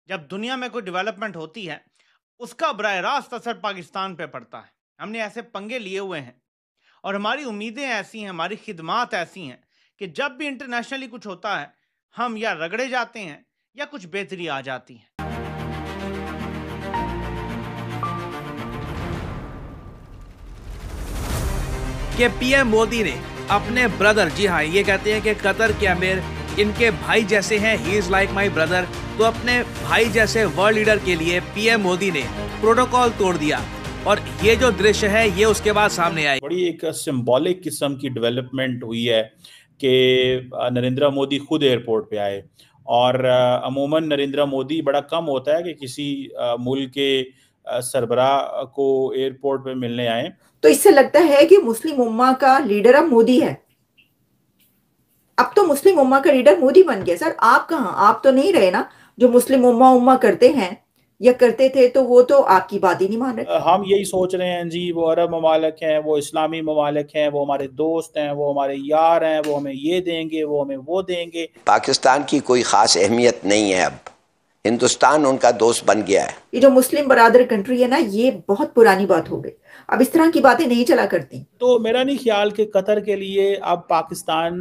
जब दुनिया में कोई डेवलपमेंट होती है, उसका बराह रास्त असर पाकिस्तान पे पड़ता है। हमने ऐसे पंगे लिए हुए हैं और हमारी उम्मीदें ऐसी हैं, हमारी खिदमात ऐसी हैं कि जब भी इंटरनेशनली कुछ होता है, हम या रगड़े जाते हैं या कुछ बेहतरी आ जाती है। कि पीएम मोदी ने अपने ब्रदर, जी हाँ, ये कहते हैं कि कतर के अमीर इनके भाई जैसे हैं, he is like my brother, तो अपने भाई जैसे वर्ल्ड लीडर के लिए पीएम मोदी ने प्रोटोकॉल तोड़ दिया और ये जो दृश्य है ये उसके बाद सामने आया। बड़ी एक सिंबॉलिक किस्म की डेवलपमेंट हुई है कि नरेंद्र मोदी खुद एयरपोर्ट पे आए और अमूमन नरेंद्र मोदी बड़ा कम होता है कि किसी मुल्क के सरबराह को एयरपोर्ट पे मिलने आए। तो इससे लगता है कि मुस्लिम उम्मा का लीडर अब मोदी है। अब तो मुस्लिम उम्मा का लीडर मोदी बन गया। सर आप कहाँ, आप तो नहीं रहे ना। जो मुस्लिम उम्मा करते हैं या करते थे तो वो तो आपकी बात ही नहीं मान रहे। हम यही सोच रहे हैं जी, वो अरब ममालिक हैं, वो इस्लामी ममालिक हैं, वो हमारे दोस्त हैं, वो हमारे यार हैं, वो हमें ये देंगे, वो हमें वो देंगे। पाकिस्तान की कोई खास अहमियत नहीं है, अब हिंदुस्तान उनका दोस्त बन गया है। ये जो मुस्लिम बरादर कंट्री है ना, ये बहुत पुरानी बात हो गई। अब इस तरह की बातें नहीं चला करती। तो मेरा नहीं ख्याल कि कतर के लिए अब पाकिस्तान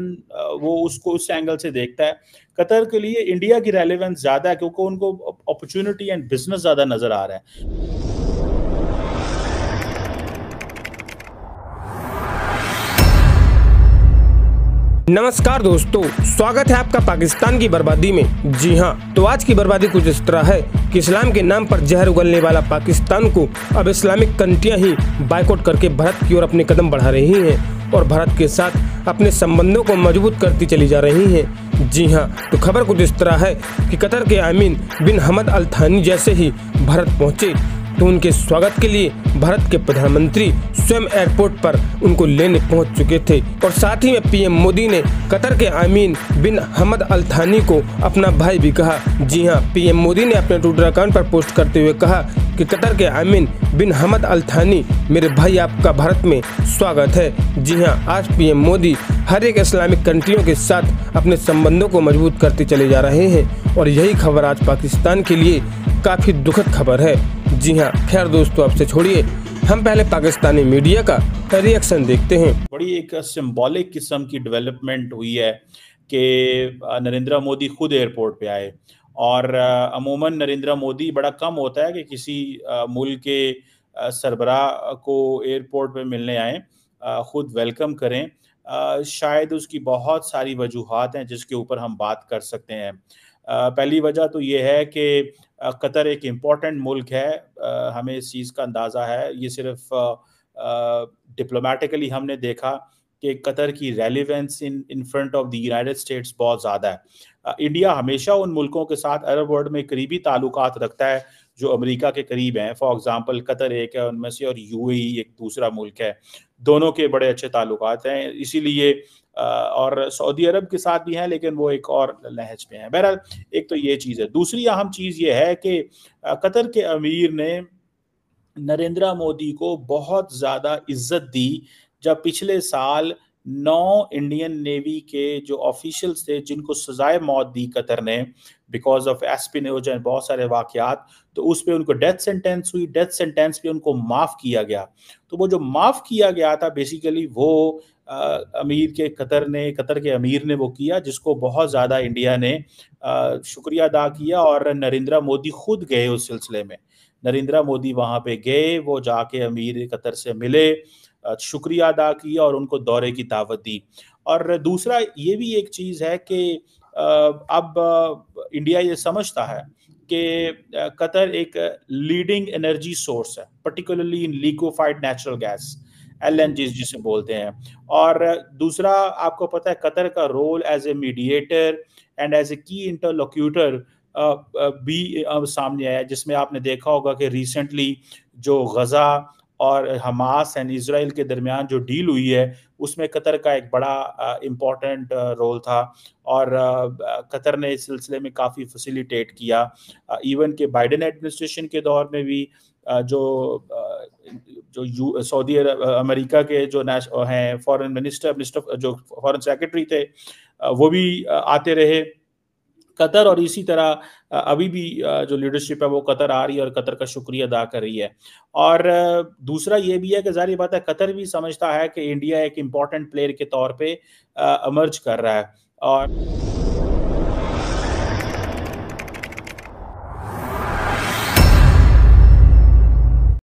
वो उसको उस एंगल से देखता है। कतर के लिए इंडिया की रेलेवेंस ज्यादा है क्योंकि उनको अपॉर्चुनिटी एंड बिजनेस ज्यादा नजर आ रहा है। नमस्कार दोस्तों, स्वागत है आपका पाकिस्तान की बर्बादी में। जी हाँ, तो आज की बर्बादी कुछ इस तरह है कि इस्लाम के नाम पर जहर उगलने वाला पाकिस्तान को अब इस्लामिक कंट्रियां ही बायकॉट करके भारत की ओर अपने कदम बढ़ा रही हैं और भारत के साथ अपने संबंधों को मजबूत करती चली जा रही हैं। जी हाँ, तो खबर कुछ इस तरह है कि कतर के अमीर बिन हमद अल थानी जैसे ही भारत पहुँचे तो उनके स्वागत के लिए भारत के प्रधानमंत्री स्वयं एयरपोर्ट पर उनको लेने पहुंच चुके थे और साथ ही में पीएम मोदी ने कतर के अमीर बिन हमद अल थानी को अपना भाई भी कहा। जी हां, पीएम मोदी ने अपने ट्विटर अकाउंट पर पोस्ट करते हुए कहा कि कतर के अमीर बिन हमद अल थानी, मेरे भाई, आपका भारत में स्वागत है। जी हां, आज पीएम मोदी हर एक इस्लामिक कंट्रियों के साथ अपने संबंधों को मजबूत करते चले जा रहे हैं और यही खबर आज पाकिस्तान के लिए काफी दुखद खबर है। जी हाँ, खैर दोस्तों, आपसे छोड़िए, हम पहले पाकिस्तानी मीडिया का रिएक्शन देखते हैं। बड़ी एक सिंबॉलिक किस्म की डेवलपमेंट हुई है कि नरेंद्र मोदी खुद एयरपोर्ट पे आए और अमूमन नरेंद्र मोदी बड़ा कम होता है कि किसी मुल्क के सरबराह को एयरपोर्ट पे मिलने आए, खुद वेलकम करें। शायद उसकी बहुत सारी वजूहात हैं जिसके ऊपर हम बात कर सकते हैं। पहली वजह तो ये है कि कतर एक इम्पॉर्टेंट मुल्क है, हमें इस चीज़ का अंदाज़ा है। ये सिर्फ डिप्लोमेटिकली हमने देखा कि कतर की relevance in front of the United states बहुत ज़्यादा है। इंडिया हमेशा उन मुल्कों के साथ अरब वर्ल्ड में करीबी ताल्लुकात रखता है जो अमेरिका के करीब हैं। फॉर एग्जांपल कतर एक है उनमें से और यूएई एक दूसरा मुल्क है। दोनों के बड़े अच्छे ताल्लुकात हैं, इसीलिए और सऊदी अरब के साथ भी हैं लेकिन वो एक और लहज पे हैं। बहरहाल, एक तो ये चीज़ है। दूसरी अहम चीज़ ये है कि कतर के अमीर ने नरेंद्र मोदी को बहुत ज़्यादा इज्जत दी जब पिछले साल 9 इंडियन नेवी के जो ऑफिशियल्स थे जिनको सजाए मौत दी कतर ने बिकॉज ऑफ एस्पिनोज एंड बहुत सारे वाकयात, तो उस पे उनको डेथ सेंटेंस हुई। डेथ सेंटेंस पे उनको माफ़ किया गया। तो वो जो माफ़ किया गया था बेसिकली वो कतर के अमीर ने वो किया, जिसको बहुत ज़्यादा इंडिया ने शुक्रिया अदा किया और नरेंद्र मोदी खुद गए उस सिलसिले में। नरेंद्र मोदी वहाँ पे गए, वो जाके अमीर कतर से मिले, शुक्रिया अदा किया और उनको दौरे की दावत दी। और दूसरा ये भी एक चीज़ है कि अब इंडिया ये समझता है कि कतर एक लीडिंग एनर्जी सोर्स है, particularly in liquefied natural gas, LNG जिसे बोलते हैं। और दूसरा, आपको पता है कतर का role as a mediator and as a key interlocutor भी सामने आया, जिसमें आपने देखा होगा कि रिसेंटली जो गजा और हमास एंड इजराइल के दरमियान जो डील हुई है उसमें कतर का एक बड़ा इम्पोर्टेंट रोल था और कतर ने इस सिलसिले में काफ़ी फैसिलिटेट किया। इवन के बाइडेन एडमिनिस्ट्रेशन के दौर में भी जो सऊदी अमेरिका के जो हैं फॉरेन मिनिस्टर जो फॉरेन सेक्रेटरी थे वो भी आते रहे कतर, और इसी तरह अभी भी जो लीडरशिप है वो कतर आ रही है और कतर का शुक्रिया अदा कर रही है। और दूसरा ये भी है कि ज़ाहिर बात है कतर भी समझता है कि इंडिया एक इम्पॉर्टेंट प्लेयर के तौर पे इमर्ज कर रहा है। और